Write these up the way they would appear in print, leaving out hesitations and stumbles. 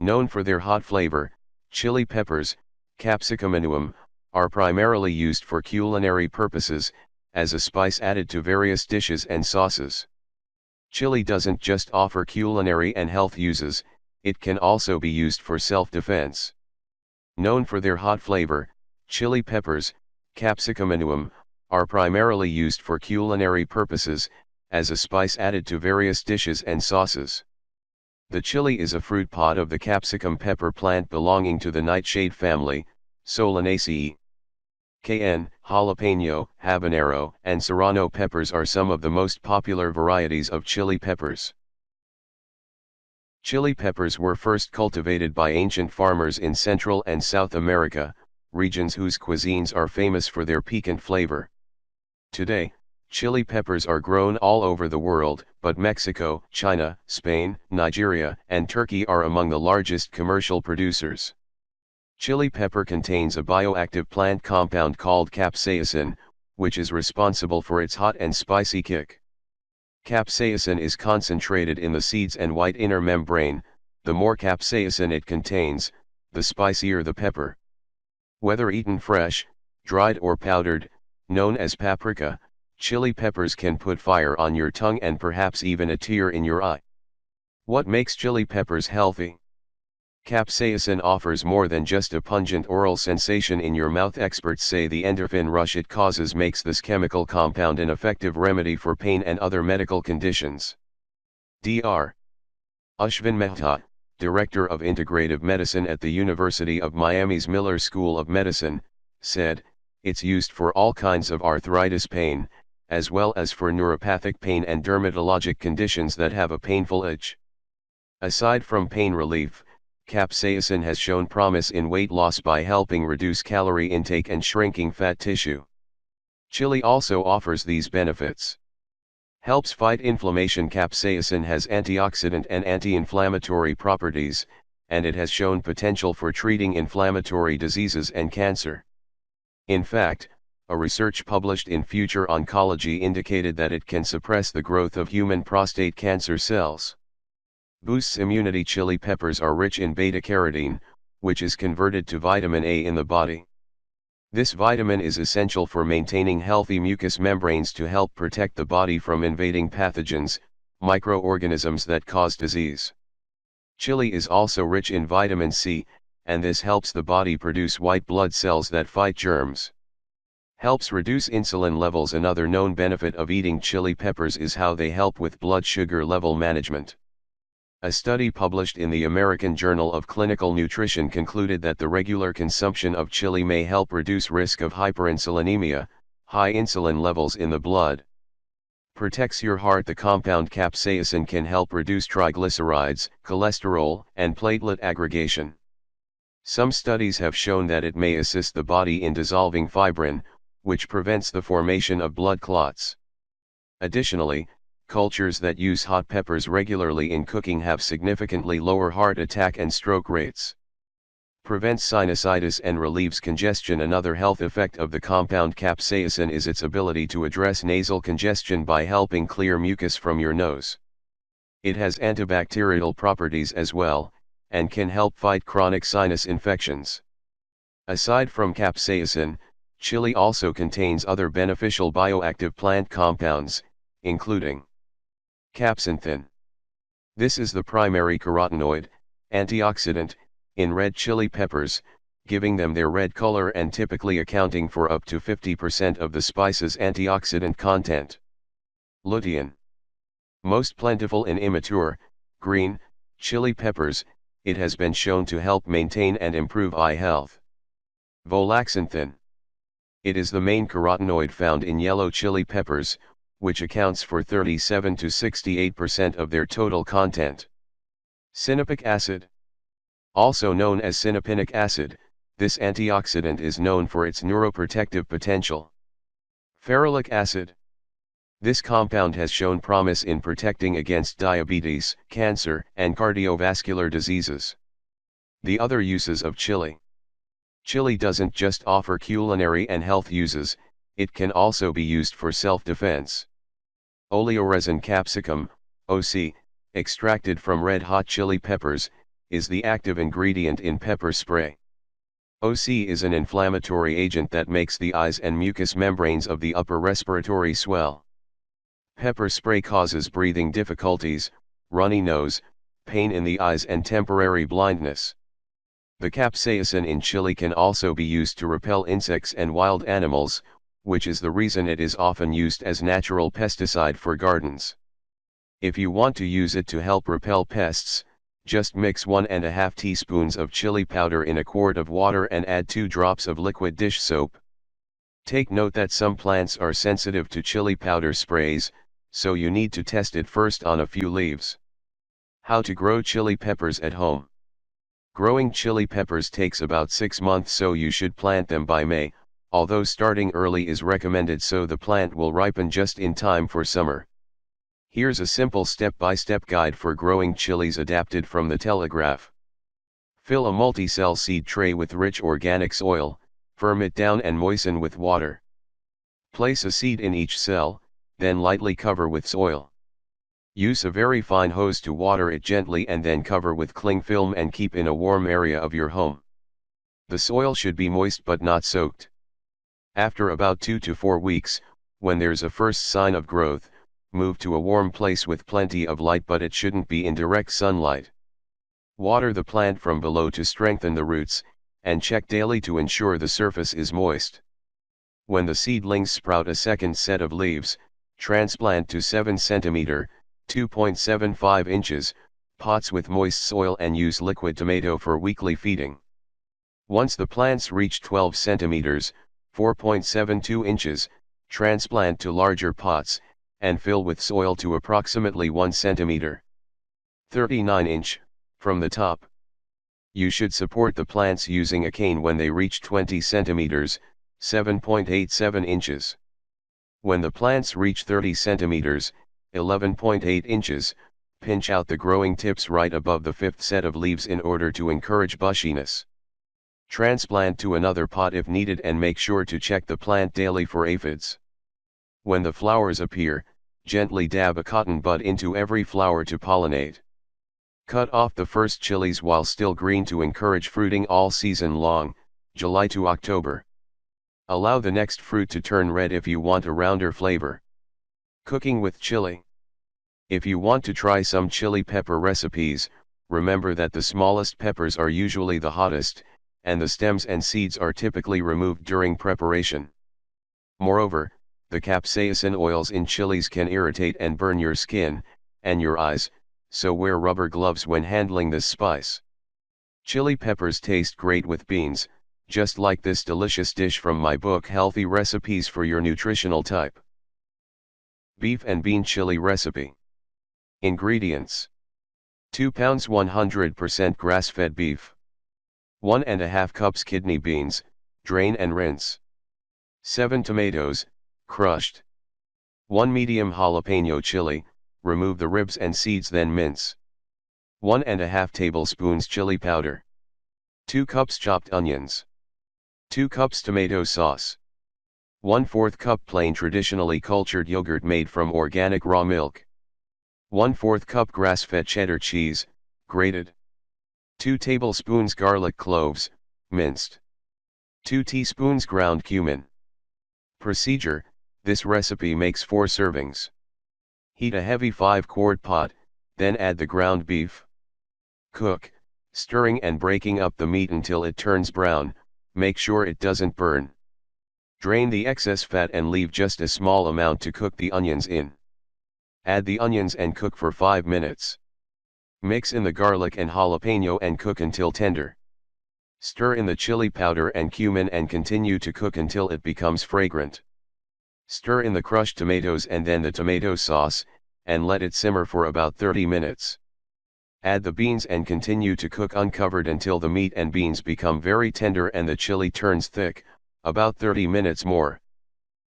Known for their hot flavor, chili peppers, capsicum annuum, are primarily used for culinary purposes, as a spice added to various dishes and sauces. Chili doesn't just offer culinary and health uses, it can also be used for self-defense. Known for their hot flavor, chili peppers, capsicum annuum, are primarily used for culinary purposes, as a spice added to various dishes and sauces. The chili is a fruit pod of the capsicum pepper plant belonging to the nightshade family, Solanaceae. Cayenne, jalapeno, habanero, and serrano peppers are some of the most popular varieties of chili peppers. Chili peppers were first cultivated by ancient farmers in Central and South America, regions whose cuisines are famous for their piquant flavor. Today, chili peppers are grown all over the world, but Mexico, China, Spain, Nigeria, and Turkey are among the largest commercial producers. Chili pepper contains a bioactive plant compound called capsaicin, which is responsible for its hot and spicy kick. Capsaicin is concentrated in the seeds and white inner membrane. The more capsaicin it contains, the spicier the pepper. Whether eaten fresh, dried or powdered, known as paprika, chili peppers can put fire on your tongue and perhaps even a tear in your eye. What makes chili peppers healthy? Capsaicin offers more than just a pungent oral sensation in your mouth. Experts say the endorphin rush it causes makes this chemical compound an effective remedy for pain and other medical conditions. Dr. Ashwin Mehta, Director of Integrative Medicine at the University of Miami's Miller School of Medicine, said, "It's used for all kinds of arthritis pain, as well as for neuropathic pain and dermatologic conditions that have a painful itch." Aside from pain relief, capsaicin has shown promise in weight loss by helping reduce calorie intake and shrinking fat tissue. Chili also offers these benefits. Helps fight inflammation. Capsaicin has antioxidant and anti-inflammatory properties, and it has shown potential for treating inflammatory diseases and cancer. In fact, a research published in Future Oncology indicated that it can suppress the growth of human prostate cancer cells. Boosts immunity. Chili peppers are rich in beta-carotene, which is converted to vitamin A in the body. This vitamin is essential for maintaining healthy mucous membranes to help protect the body from invading pathogens, microorganisms that cause disease. Chili is also rich in vitamin C, and this helps the body produce white blood cells that fight germs. Helps reduce insulin levels. Another known benefit of eating chili peppers is how they help with blood sugar level management. A study published in the American Journal of Clinical Nutrition concluded that the regular consumption of chili may help reduce risk of hyperinsulinemia, high insulin levels in the blood. Protects your heart. The compound capsaicin can help reduce triglycerides, cholesterol, and platelet aggregation. Some studies have shown that it may assist the body in dissolving fibrin, which prevents the formation of blood clots. Additionally, cultures that use hot peppers regularly in cooking have significantly lower heart attack and stroke rates. Prevents sinusitis and relieves congestion. Another health effect of the compound capsaicin is its ability to address nasal congestion by helping clear mucus from your nose. It has antibacterial properties as well, and can help fight chronic sinus infections. Aside from capsaicin, chili also contains other beneficial bioactive plant compounds, including capsanthin. This is the primary carotenoid, antioxidant, in red chili peppers, giving them their red color and typically accounting for up to 50% of the spice's antioxidant content. Lutein. Most plentiful in immature, green, chili peppers, it has been shown to help maintain and improve eye health. Volaxanthin. It is the main carotenoid found in yellow chili peppers, which accounts for 37 to 68% of their total content. Cynipic acid. Also known as cinepinic acid, this antioxidant is known for its neuroprotective potential. Ferulic acid. This compound has shown promise in protecting against diabetes, cancer, and cardiovascular diseases. The other uses of chili. Chili doesn't just offer culinary and health uses, it can also be used for self-defense. Oleoresin. Capsicum, OC, extracted from red hot chili peppers, is the active ingredient in pepper spray. OC is an inflammatory agent that makes the eyes and mucous membranes of the upper respiratory swell. Pepper spray causes breathing difficulties, runny nose, pain in the eyes and temporary blindness. The capsaicin in chili can also be used to repel insects and wild animals, which is the reason it is often used as natural pesticide for gardens. If you want to use it to help repel pests, just mix 1½ teaspoons of chili powder in a quart of water and add 2 drops of liquid dish soap. Take note that some plants are sensitive to chili powder sprays, so you need to test it first on a few leaves. How to grow chili peppers at home. Growing chili peppers takes about 6 months, so you should plant them by May, although starting early is recommended so the plant will ripen just in time for summer. Here's a simple step-by-step guide for growing chilies adapted from the Telegraph. Fill a multi-cell seed tray with rich organic soil, firm it down and moisten with water. Place a seed in each cell, then lightly cover with soil. Use a very fine hose to water it gently and then cover with cling film and keep in a warm area of your home. The soil should be moist but not soaked. After about 2 to 4 weeks, when there's a first sign of growth, move to a warm place with plenty of light, but it shouldn't be in direct sunlight. Water the plant from below to strengthen the roots, and check daily to ensure the surface is moist. When the seedlings sprout a second set of leaves, transplant to 7 cm, 2.75 inches, pots with moist soil and use liquid tomato for weekly feeding. Once the plants reach 12 cm, 4.72 inches, transplant to larger pots, and fill with soil to approximately 1 cm. 39 inch, from the top. You should support the plants using a cane when they reach 20 cm, 7.87 inches. When the plants reach 30 cm, 11.8 inches, pinch out the growing tips right above the 5th set of leaves in order to encourage bushiness. Transplant to another pot if needed and make sure to check the plant daily for aphids. When the flowers appear, gently dab a cotton bud into every flower to pollinate. Cut off the first chilies while still green to encourage fruiting all season long, July to October. Allow the next fruit to turn red if you want a rounder flavor. Cooking with chili. If you want to try some chili pepper recipes, remember that the smallest peppers are usually the hottest, and the stems and seeds are typically removed during preparation. Moreover, the capsaicin oils in chilies can irritate and burn your skin and your eyes, so wear rubber gloves when handling this spice. Chili peppers taste great with beans, just like this delicious dish from my book Healthy Recipes for Your Nutritional Type. Beef and bean chili recipe. Ingredients: 2 pounds 100% grass-fed beef, 1½ cups kidney beans, drain and rinse, 7 tomatoes, crushed, 1 medium jalapeno chili, remove the ribs and seeds then mince, 1½ tablespoons chili powder, 2 cups chopped onions, 2 cups tomato sauce, 1/4 cup plain traditionally cultured yogurt made from organic raw milk, 1/4 cup grass-fed cheddar cheese, grated, 2 tablespoons garlic cloves, minced, 2 teaspoons ground cumin. Procedure: this recipe makes 4 servings. Heat a heavy 5-quart pot, then add the ground beef. Cook, stirring and breaking up the meat until it turns brown, make sure it doesn't burn. Drain the excess fat and leave just a small amount to cook the onions in. Add the onions and cook for 5 minutes. Mix in the garlic and jalapeno and cook until tender. Stir in the chili powder and cumin and continue to cook until it becomes fragrant. Stir in the crushed tomatoes and then the tomato sauce, and let it simmer for about 30 minutes. Add the beans and continue to cook uncovered until the meat and beans become very tender and the chili turns thick, about 30 minutes more.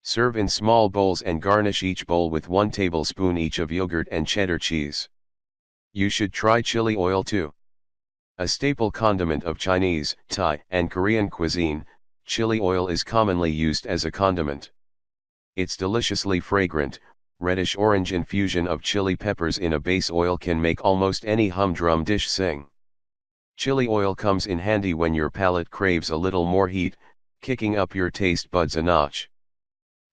Serve in small bowls and garnish each bowl with 1 tablespoon each of yogurt and cheddar cheese. You should try chili oil too. A staple condiment of Chinese, Thai, and Korean cuisine, chili oil is commonly used as a condiment. Its deliciously fragrant, reddish-orange infusion of chili peppers in a base oil can make almost any humdrum dish sing. Chili oil comes in handy when your palate craves a little more heat, kicking up your taste buds a notch.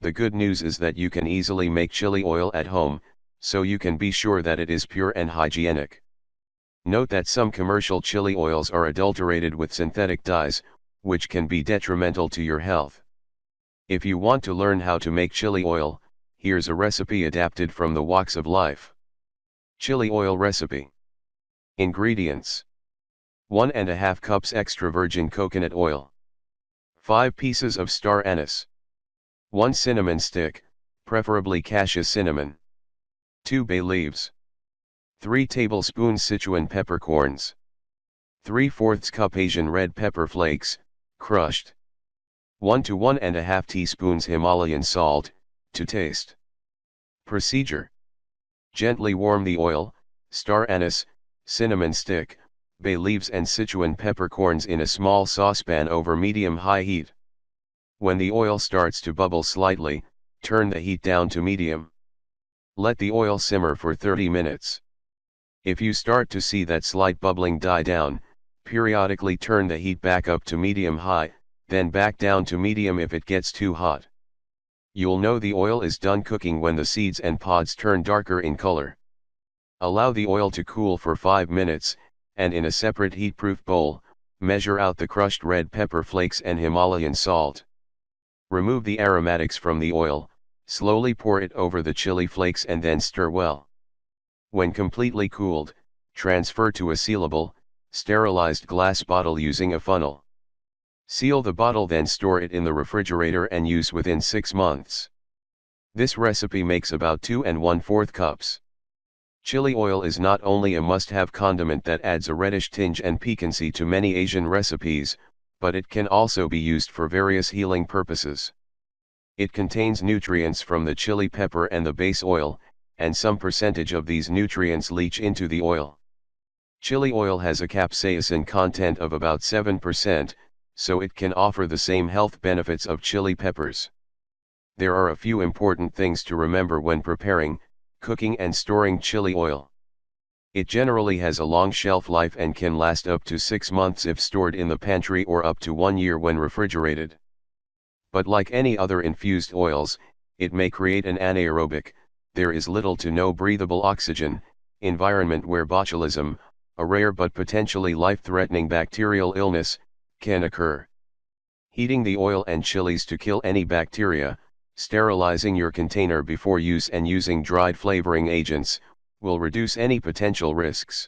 The good news is that you can easily make chili oil at home, so you can be sure that it is pure and hygienic. Note that some commercial chili oils are adulterated with synthetic dyes, which can be detrimental to your health. If you want to learn how to make chili oil, here's a recipe adapted from the walks of life. Chili oil recipe. Ingredients: 1½ cups extra virgin coconut oil, 5 pieces of star anise, 1 cinnamon stick, preferably cassia cinnamon, 2 bay leaves, 3 tablespoons Sichuan peppercorns, 3/4 cup Asian red pepper flakes, crushed, 1 to 1½ teaspoons Himalayan salt, to taste. Procedure: gently warm the oil, star anise, cinnamon stick, bay leaves and Sichuan peppercorns in a small saucepan over medium-high heat. When the oil starts to bubble slightly, turn the heat down to medium. Let the oil simmer for 30 minutes. If you start to see that slight bubbling die down, periodically turn the heat back up to medium-high, then back down to medium if it gets too hot. You'll know the oil is done cooking when the seeds and pods turn darker in color. Allow the oil to cool for 5 minutes, and in a separate heat-proof bowl, measure out the crushed red pepper flakes and Himalayan salt. Remove the aromatics from the oil, slowly pour it over the chili flakes and then stir well. When completely cooled, transfer to a sealable, sterilized glass bottle using a funnel. Seal the bottle, then store it in the refrigerator and use within 6 months. This recipe makes about 2 1/4 cups. Chili oil is not only a must-have condiment that adds a reddish tinge and piquancy to many Asian recipes, but it can also be used for various healing purposes. It contains nutrients from the chili pepper and the base oil, and some percentage of these nutrients leach into the oil. Chili oil has a capsaicin content of about 7%, so it can offer the same health benefits of chili peppers. There are a few important things to remember when preparing, cooking and storing chili oil. It generally has a long shelf life and can last up to 6 months if stored in the pantry or up to 1 year when refrigerated. But like any other infused oils, it may create an anaerobic, there is little to no breathable oxygen, environment where botulism, a rare but potentially life-threatening bacterial illness, can occur. Heating the oil and chilies to kill any bacteria, sterilizing your container before use and using dried flavoring agents, will reduce any potential risks.